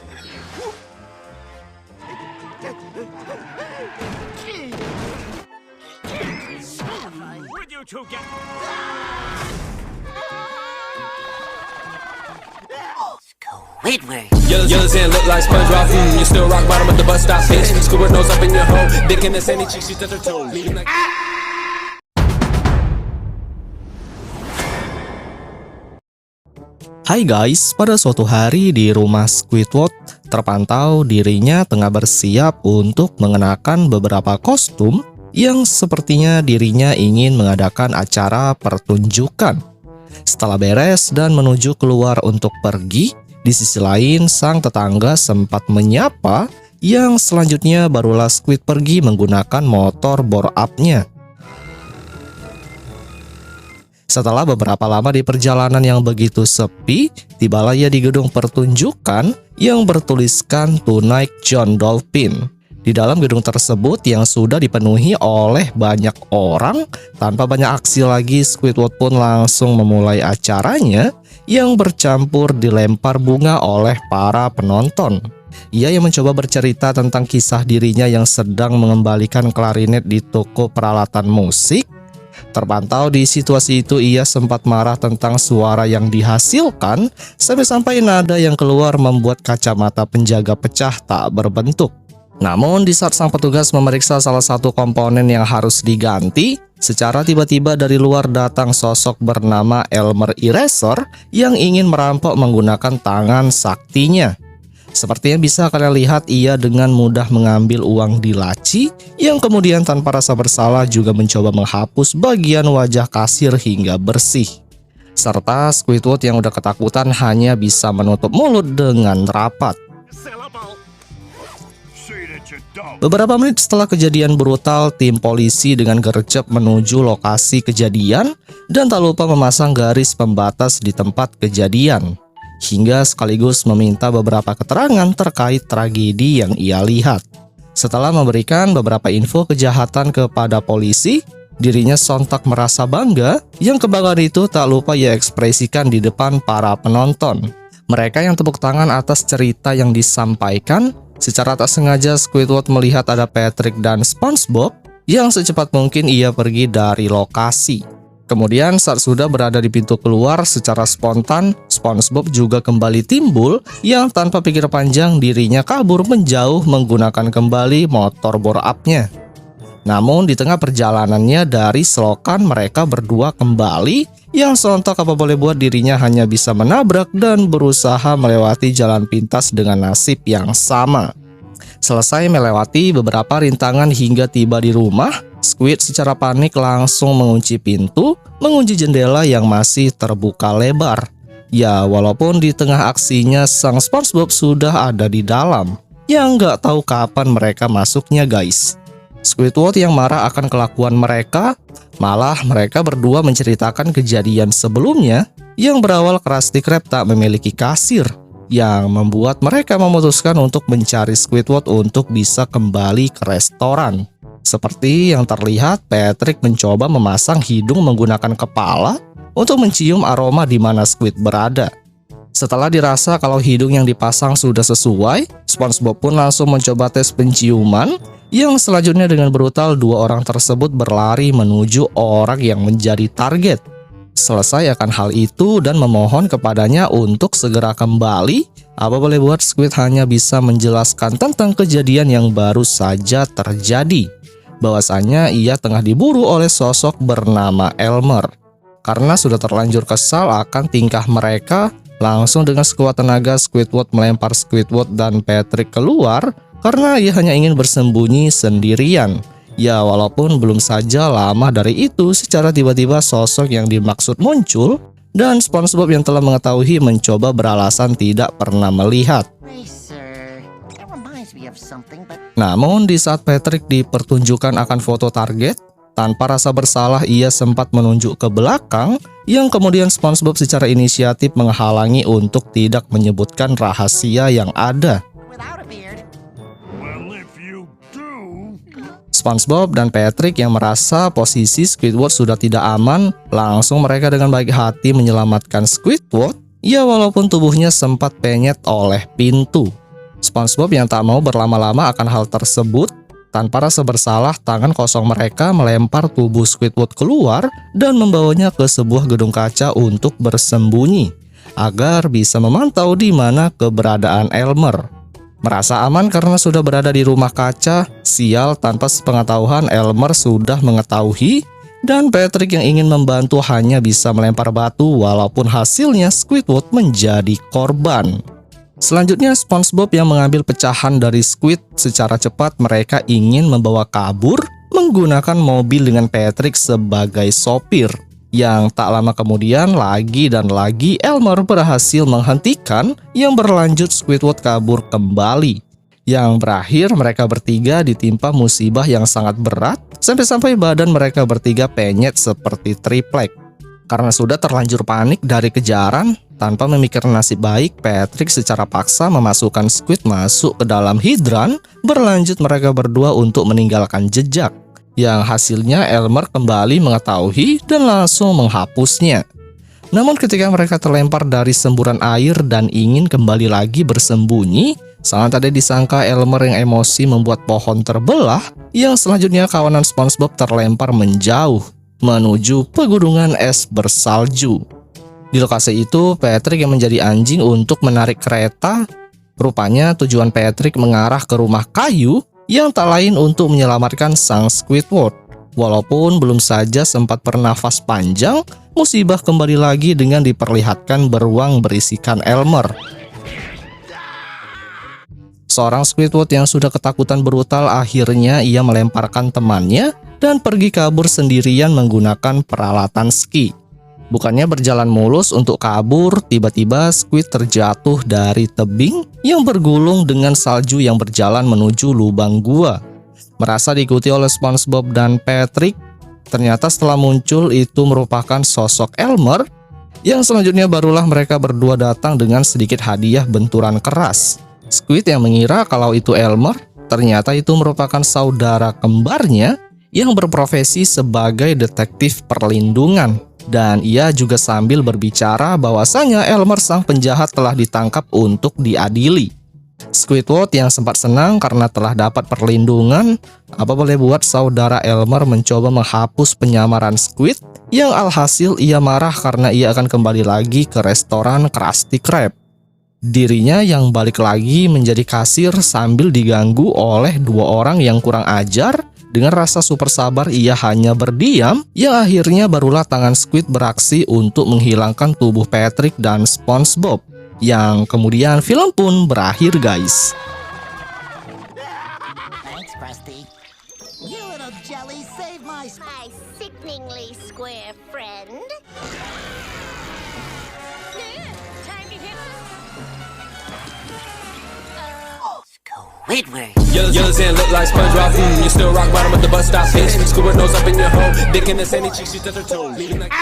Would you two get... Squidward. Yours and look like SpongeBob. You still rock bottom at the bus stop, bitch. Squidward nose up in your hole. Dick in the sandy cheek, she touch her toes. Leave like... Hai guys, pada suatu hari di rumah Squidward terpantau dirinya tengah bersiap untuk mengenakan beberapa kostum yang sepertinya dirinya ingin mengadakan acara pertunjukan. Setelah beres dan menuju keluar untuk pergi, di sisi lain sang tetangga sempat menyapa yang selanjutnya barulah Squid pergi menggunakan motor bore up-nya. Setelah beberapa lama di perjalanan yang begitu sepi, tibalah ia di gedung pertunjukan yang bertuliskan Tonight John Dolphin. Di dalam gedung tersebut yang sudah dipenuhi oleh banyak orang, tanpa banyak aksi lagi, Squidward pun langsung memulai acaranya yang bercampur dilempar bunga oleh para penonton. Ia yang mencoba bercerita tentang kisah dirinya yang sedang mengembalikan klarinet di toko peralatan musik. Terpantau di situasi itu ia sempat marah tentang suara yang dihasilkan sampai-sampai nada yang keluar membuat kacamata penjaga pecah tak berbentuk. Namun di saat sang petugas memeriksa salah satu komponen yang harus diganti, secara tiba-tiba dari luar datang sosok bernama Elmer Eraser yang ingin merampok menggunakan tangan saktinya. Seperti yang bisa kalian lihat, ia dengan mudah mengambil uang di laci yang kemudian tanpa rasa bersalah juga mencoba menghapus bagian wajah kasir hingga bersih. Serta Squidward yang udah ketakutan hanya bisa menutup mulut dengan rapat. Beberapa menit setelah kejadian brutal, tim polisi dengan gercep menuju lokasi kejadian dan tak lupa memasang garis pembatas di tempat kejadian, hingga sekaligus meminta beberapa keterangan terkait tragedi yang ia lihat. Setelah memberikan beberapa info kejahatan kepada polisi, dirinya sontak merasa bangga yang kebanggaan itu tak lupa ia ekspresikan di depan para penonton. Mereka yang tepuk tangan atas cerita yang disampaikan. Secara tak sengaja Squidward melihat ada Patrick dan SpongeBob yang secepat mungkin ia pergi dari lokasi. Kemudian saat sudah berada di pintu keluar, secara spontan SpongeBob juga kembali timbul yang tanpa pikir panjang dirinya kabur menjauh menggunakan kembali motor bore up-nya. Namun di tengah perjalanannya dari selokan mereka berdua kembali yang sontak apa boleh buat dirinya hanya bisa menabrak dan berusaha melewati jalan pintas dengan nasib yang sama. Selesai melewati beberapa rintangan hingga tiba di rumah, Squid secara panik langsung mengunci pintu, mengunci jendela yang masih terbuka lebar. Ya, walaupun di tengah aksinya sang SpongeBob sudah ada di dalam. Ya nggak tahu kapan mereka masuknya guys. Squidward yang marah akan kelakuan mereka, malah mereka berdua menceritakan kejadian sebelumnya yang berawal Krusty Krab tak memiliki kasir, yang membuat mereka memutuskan untuk mencari Squidward untuk bisa kembali ke restoran. Seperti yang terlihat, Patrick mencoba memasang hidung menggunakan kepala untuk mencium aroma di mana Squid berada. Setelah dirasa kalau hidung yang dipasang sudah sesuai, SpongeBob pun langsung mencoba tes penciuman, yang selanjutnya dengan brutal dua orang tersebut berlari menuju orang yang menjadi target. Selesai akan hal itu dan memohon kepadanya untuk segera kembali, apa boleh buat Squid hanya bisa menjelaskan tentang kejadian yang baru saja terjadi, bahwasanya ia tengah diburu oleh sosok bernama Elmer. Karena sudah terlanjur kesal akan tingkah mereka, langsung dengan sekuat tenaga Squidward melempar Squidward dan Patrick keluar karena ia hanya ingin bersembunyi sendirian. Ya, walaupun belum saja lama dari itu, secara tiba-tiba sosok yang dimaksud muncul dan SpongeBob yang telah mengetahui mencoba beralasan tidak pernah melihat. Namun di saat Patrick dipertunjukkan akan foto target, tanpa rasa bersalah ia sempat menunjuk ke belakang, yang kemudian SpongeBob secara inisiatif menghalangi untuk tidak menyebutkan rahasia yang ada. SpongeBob dan Patrick yang merasa posisi Squidward sudah tidak aman, langsung mereka dengan baik hati menyelamatkan Squidward, ya walaupun tubuhnya sempat penyet oleh pintu. SpongeBob yang tak mau berlama-lama akan hal tersebut, tanpa rasa bersalah, tangan kosong mereka melempar tubuh Squidward keluar dan membawanya ke sebuah gedung kaca untuk bersembunyi, agar bisa memantau di mana keberadaan Elmer. Merasa aman karena sudah berada di rumah kaca, sial tanpa sepengetahuan Elmer sudah mengetahui, dan Patrick yang ingin membantu hanya bisa melempar batu walaupun hasilnya Squidward menjadi korban. Selanjutnya SpongeBob yang mengambil pecahan dari Squid. Secara cepat mereka ingin membawa kabur menggunakan mobil dengan Patrick sebagai sopir. Yang tak lama kemudian lagi dan lagi Elmer berhasil menghentikan yang berlanjut Squidward kabur kembali. Yang berakhir mereka bertiga ditimpa musibah yang sangat berat sampai-sampai badan mereka bertiga penyet seperti triplek. Karena sudah terlanjur panik dari kejaran, tanpa memikirkan nasib baik, Patrick secara paksa memasukkan Squid masuk ke dalam hidran. Berlanjut mereka berdua untuk meninggalkan jejak, yang hasilnya Elmer kembali mengetahui dan langsung menghapusnya. Namun ketika mereka terlempar dari semburan air dan ingin kembali lagi bersembunyi, sangat tidak disangka Elmer yang emosi membuat pohon terbelah, yang selanjutnya kawanan SpongeBob terlempar menjauh menuju pegunungan es bersalju. Di lokasi itu, Patrick yang menjadi anjing untuk menarik kereta. Rupanya tujuan Patrick mengarah ke rumah kayu yang tak lain untuk menyelamatkan sang Squidward. Walaupun belum saja sempat bernafas panjang, musibah kembali lagi dengan diperlihatkan beruang berisikan Elmer. Seorang Squidward yang sudah ketakutan brutal akhirnya ia melemparkan temannya dan pergi kabur sendirian menggunakan peralatan ski. Bukannya berjalan mulus untuk kabur, tiba-tiba Squid terjatuh dari tebing yang bergulung dengan salju yang berjalan menuju lubang gua. Merasa diikuti oleh SpongeBob dan Patrick, ternyata setelah muncul itu merupakan sosok Elmer, yang selanjutnya barulah mereka berdua datang dengan sedikit hadiah benturan keras. Squid yang mengira kalau itu Elmer, ternyata itu merupakan saudara kembarnya yang berprofesi sebagai detektif perlindungan. Dan ia juga sambil berbicara bahwasanya Elmer sang penjahat telah ditangkap untuk diadili. Squidward yang sempat senang karena telah dapat perlindungan, apa boleh buat saudara Elmer mencoba menghapus penyamaran Squid, yang alhasil ia marah karena ia akan kembali lagi ke restoran Krusty Krab. Dirinya yang balik lagi menjadi kasir sambil diganggu oleh dua orang yang kurang ajar. Dengan rasa super sabar ia hanya berdiam, yang akhirnya barulah tangan Squid beraksi untuk menghilangkan tubuh Patrick dan SpongeBob. Yang kemudian film pun berakhir guys. Thanks, Krusty. You little jelly saved my sickeningly square friend. Squidward. Yellows and look like SpongeBob. You still rock bottom at the bus stop, bitch. Squidward nose up in your hole. Dick in the sandy cheek, she touch her toes. Leaving like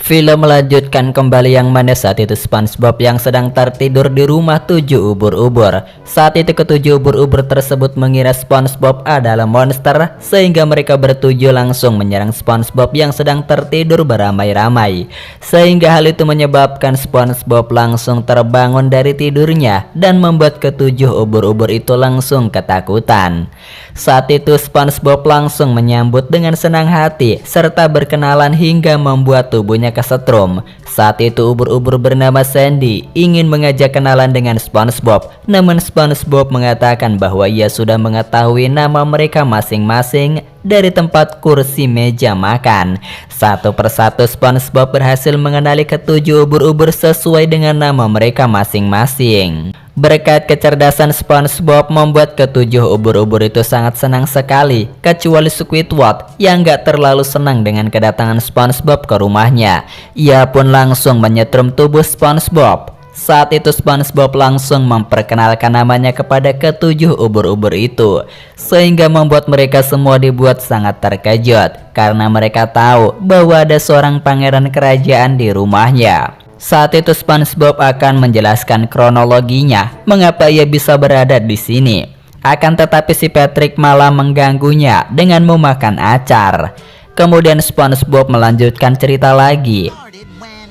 Film melanjutkan kembali yang mana saat itu SpongeBob yang sedang tertidur di rumah 7 ubur-ubur. Saat itu ketujuh ubur-ubur tersebut mengira SpongeBob adalah monster, sehingga mereka bertujuh langsung menyerang SpongeBob yang sedang tertidur beramai-ramai. Sehingga hal itu menyebabkan SpongeBob langsung terbangun dari tidurnya dan membuat ketujuh ubur-ubur itu langsung ketakutan. Saat itu SpongeBob langsung menyambut dengan senang hati serta berkenalan hingga membuat tubuhnya kesetrum. Saat itu ubur-ubur bernama Sandy ingin mengajak kenalan dengan SpongeBob, namun SpongeBob mengatakan bahwa ia sudah mengetahui nama mereka masing-masing dari tempat kursi meja makan. Satu persatu SpongeBob berhasil mengenali ketujuh ubur-ubur sesuai dengan nama mereka masing-masing. Berkat kecerdasan SpongeBob membuat ketujuh ubur-ubur itu sangat senang sekali, kecuali Squidward yang gak terlalu senang dengan kedatangan SpongeBob ke rumahnya. Ia pun langsung menyetrum tubuh SpongeBob. Saat itu SpongeBob langsung memperkenalkan namanya kepada ketujuh ubur-ubur itu, sehingga membuat mereka semua dibuat sangat terkejut karena mereka tahu bahwa ada seorang pangeran kerajaan di rumahnya. Saat itu SpongeBob akan menjelaskan kronologinya mengapa ia bisa berada di sini. Akan tetapi si Patrick malah mengganggunya dengan memakan acar. Kemudian SpongeBob melanjutkan cerita lagi. started when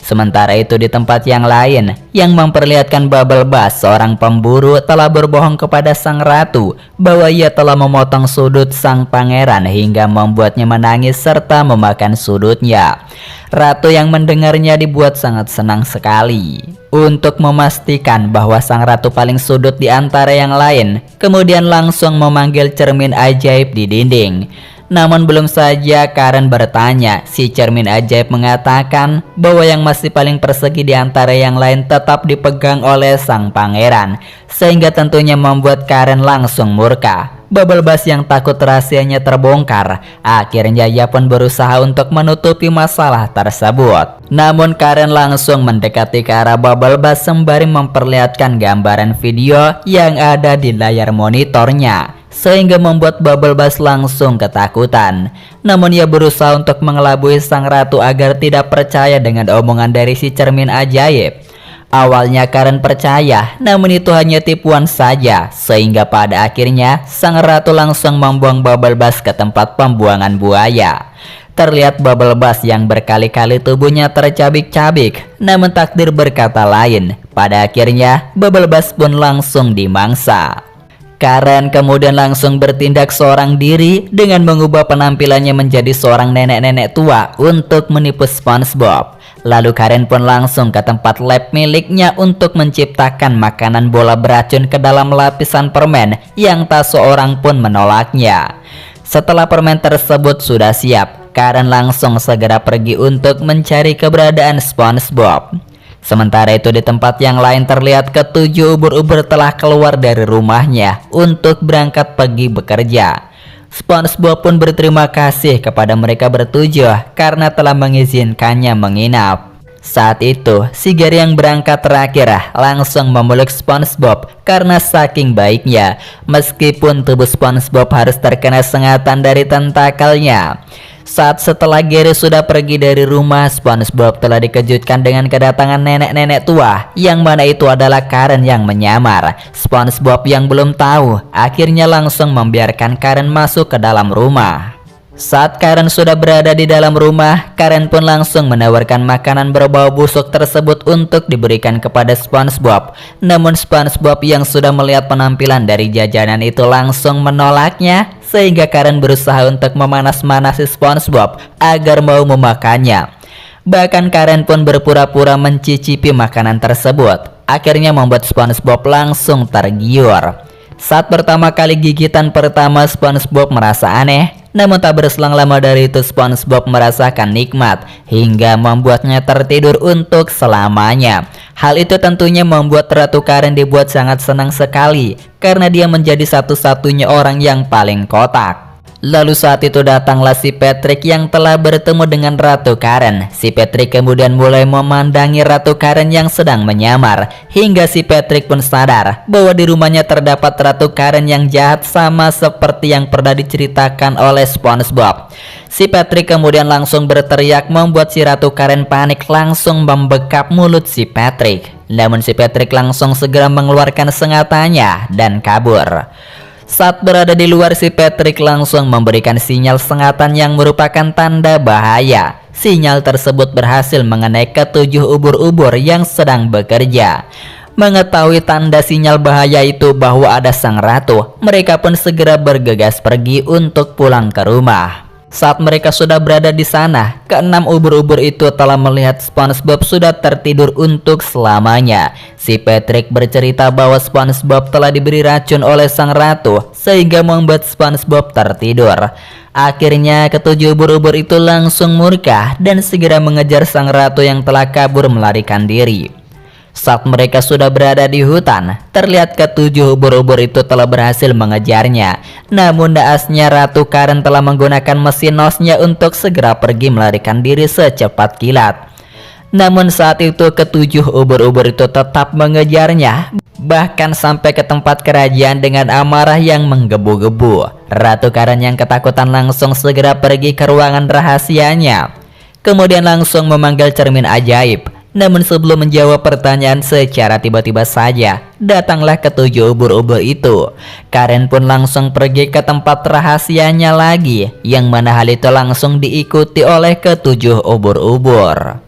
Sementara itu di tempat yang lain, yang memperlihatkan Bubble Bass, seorang pemburu, telah berbohong kepada sang ratu bahwa ia telah memotong sudut sang pangeran hingga membuatnya menangis serta memakan sudutnya. Ratu yang mendengarnya dibuat sangat senang sekali. Untuk memastikan bahwa sang ratu paling sudut di antara yang lain, kemudian langsung memanggil cermin ajaib di dinding. Namun belum saja Karen bertanya, si cermin ajaib mengatakan bahwa yang masih paling persegi di antara yang lain tetap dipegang oleh sang pangeran, sehingga tentunya membuat Karen langsung murka. Bubble Bass yang takut rahasianya terbongkar, akhirnya ia pun berusaha untuk menutupi masalah tersebut. Namun Karen langsung mendekati ke arah Bubble Bass sembari memperlihatkan gambaran video yang ada di layar monitornya, sehingga membuat Bubble Bass langsung ketakutan. Namun ia berusaha untuk mengelabui sang ratu agar tidak percaya dengan omongan dari si cermin ajaib. Awalnya Karen percaya, namun itu hanya tipuan saja, sehingga pada akhirnya sang ratu langsung membuang Bubble Bass ke tempat pembuangan buaya. Terlihat Bubble Bass yang berkali-kali tubuhnya tercabik-cabik, namun takdir berkata lain. Pada akhirnya Bubble Bass pun langsung dimangsa. Karen kemudian langsung bertindak seorang diri dengan mengubah penampilannya menjadi seorang nenek-nenek tua untuk menipu SpongeBob. Lalu Karen pun langsung ke tempat lab miliknya untuk menciptakan makanan bola beracun ke dalam lapisan permen yang tak seorang pun menolaknya. Setelah permen tersebut sudah siap, Karen langsung segera pergi untuk mencari keberadaan SpongeBob. Sementara itu di tempat yang lain terlihat ketujuh ubur-ubur telah keluar dari rumahnya untuk berangkat pergi bekerja. SpongeBob pun berterima kasih kepada mereka bertujuh karena telah mengizinkannya menginap. Saat itu, si Gary yang berangkat terakhir langsung memeluk SpongeBob karena saking baiknya, meskipun tubuh SpongeBob harus terkena sengatan dari tentakelnya. Saat setelah Gary sudah pergi dari rumah, SpongeBob telah dikejutkan dengan kedatangan nenek-nenek tua, yang mana itu adalah Karen yang menyamar. SpongeBob yang belum tahu, akhirnya langsung membiarkan Karen masuk ke dalam rumah. Saat Karen sudah berada di dalam rumah, Karen pun langsung menawarkan makanan berbau busuk tersebut untuk diberikan kepada SpongeBob. Namun SpongeBob yang sudah melihat penampilan dari jajanan itu langsung menolaknya, sehingga Karen berusaha untuk memanas-manasi SpongeBob agar mau memakannya. Bahkan Karen pun berpura-pura mencicipi makanan tersebut. Akhirnya membuat SpongeBob langsung tergiur. Saat pertama kali gigitan pertama, SpongeBob merasa aneh. Namun tak berselang lama dari itu SpongeBob merasakan nikmat hingga membuatnya tertidur untuk selamanya. Hal itu tentunya membuat Ratu Karen dibuat sangat senang sekali karena dia menjadi satu-satunya orang yang paling kotak. Lalu saat itu datanglah si Patrick yang telah bertemu dengan Ratu Karen. Si Patrick kemudian mulai memandangi Ratu Karen yang sedang menyamar, hingga si Patrick pun sadar bahwa di rumahnya terdapat Ratu Karen yang jahat sama seperti yang pernah diceritakan oleh SpongeBob. Si Patrick kemudian langsung berteriak membuat si Ratu Karen panik, langsung membekap mulut si Patrick. Namun si Patrick langsung segera mengeluarkan senjatanya dan kabur. Saat berada di luar, si Patrick langsung memberikan sinyal sengatan yang merupakan tanda bahaya. Sinyal tersebut berhasil mengenai ketujuh ubur-ubur yang sedang bekerja. Mengetahui tanda sinyal bahaya itu bahwa ada sang ratu, mereka pun segera bergegas pergi untuk pulang ke rumah. Saat mereka sudah berada di sana, keenam ubur-ubur itu telah melihat SpongeBob sudah tertidur untuk selamanya. Si Patrick bercerita bahwa SpongeBob telah diberi racun oleh sang ratu sehingga membuat SpongeBob tertidur. Akhirnya ketujuh ubur-ubur itu langsung murka dan segera mengejar sang ratu yang telah kabur melarikan diri. Saat mereka sudah berada di hutan, terlihat ketujuh ubur-ubur itu telah berhasil mengejarnya. Namun naasnya Ratu Karen telah menggunakan mesin nosnya untuk segera pergi melarikan diri secepat kilat. Namun saat itu ketujuh ubur-ubur itu tetap mengejarnya, bahkan sampai ke tempat kerajaan dengan amarah yang menggebu-gebu. Ratu Karen yang ketakutan langsung segera pergi ke ruangan rahasianya. Kemudian langsung memanggil cermin ajaib. Namun sebelum menjawab pertanyaan secara tiba-tiba saja, datanglah ketujuh ubur-ubur itu. Karen pun langsung pergi ke tempat rahasianya lagi, yang mana hal itu langsung diikuti oleh ketujuh ubur-ubur.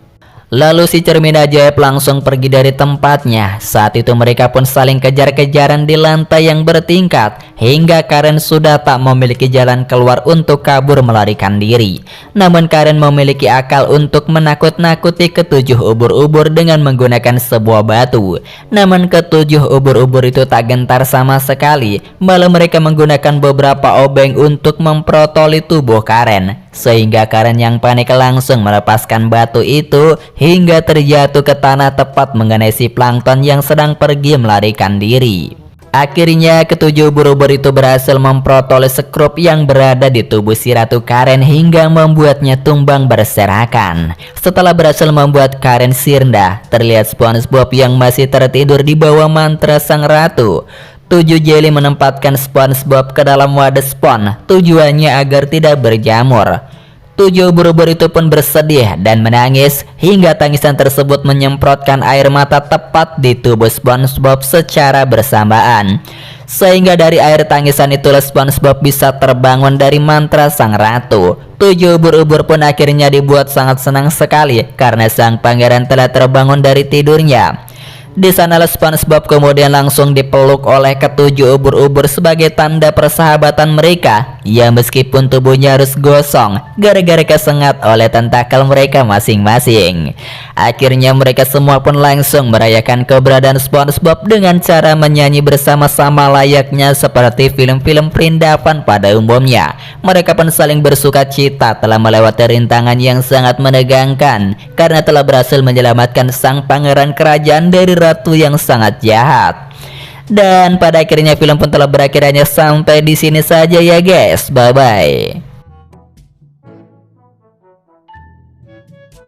Lalu si cermin ajaib langsung pergi dari tempatnya. Saat itu mereka pun saling kejar-kejaran di lantai yang bertingkat, hingga Karen sudah tak memiliki jalan keluar untuk kabur melarikan diri. Namun Karen memiliki akal untuk menakut-nakuti ketujuh ubur-ubur dengan menggunakan sebuah batu. Namun ketujuh ubur-ubur itu tak gentar sama sekali, malah mereka menggunakan beberapa obeng untuk memprotoli tubuh Karen. Sehingga Karen yang panik langsung melepaskan batu itu hingga terjatuh ke tanah tepat mengenai si plankton yang sedang pergi melarikan diri. Akhirnya ketujuh ubur-ubur itu berhasil memprotoli sekrup yang berada di tubuh si Ratu Karen hingga membuatnya tumbang berserakan. Setelah berhasil membuat Karen sirna, terlihat SpongeBob yang masih tertidur di bawah mantra sang ratu. 7 jelly menempatkan SpongeBob ke dalam wadah spon, tujuannya agar tidak berjamur. 7 ubur-ubur itu pun bersedih dan menangis hingga tangisan tersebut menyemprotkan air mata tepat di tubuh SpongeBob secara bersamaan. Sehingga dari air tangisan itulah SpongeBob bisa terbangun dari mantra sang ratu. 7 ubur-ubur pun akhirnya dibuat sangat senang sekali karena sang pangeran telah terbangun dari tidurnya. Di sanalah SpongeBob kemudian langsung dipeluk oleh ketujuh ubur-ubur sebagai tanda persahabatan mereka. Ya meskipun tubuhnya harus gosong gara-gara kesengat oleh tentakel mereka masing-masing. Akhirnya mereka semua pun langsung merayakan keberadaan SpongeBob dengan cara menyanyi bersama-sama layaknya seperti film-film perindapan pada umumnya. Mereka pun saling bersuka cita telah melewati rintangan yang sangat menegangkan karena telah berhasil menyelamatkan sang pangeran kerajaan dari ratu yang sangat jahat. Dan pada akhirnya film pun telah berakhir hanya sampai di sini saja ya guys. Bye bye.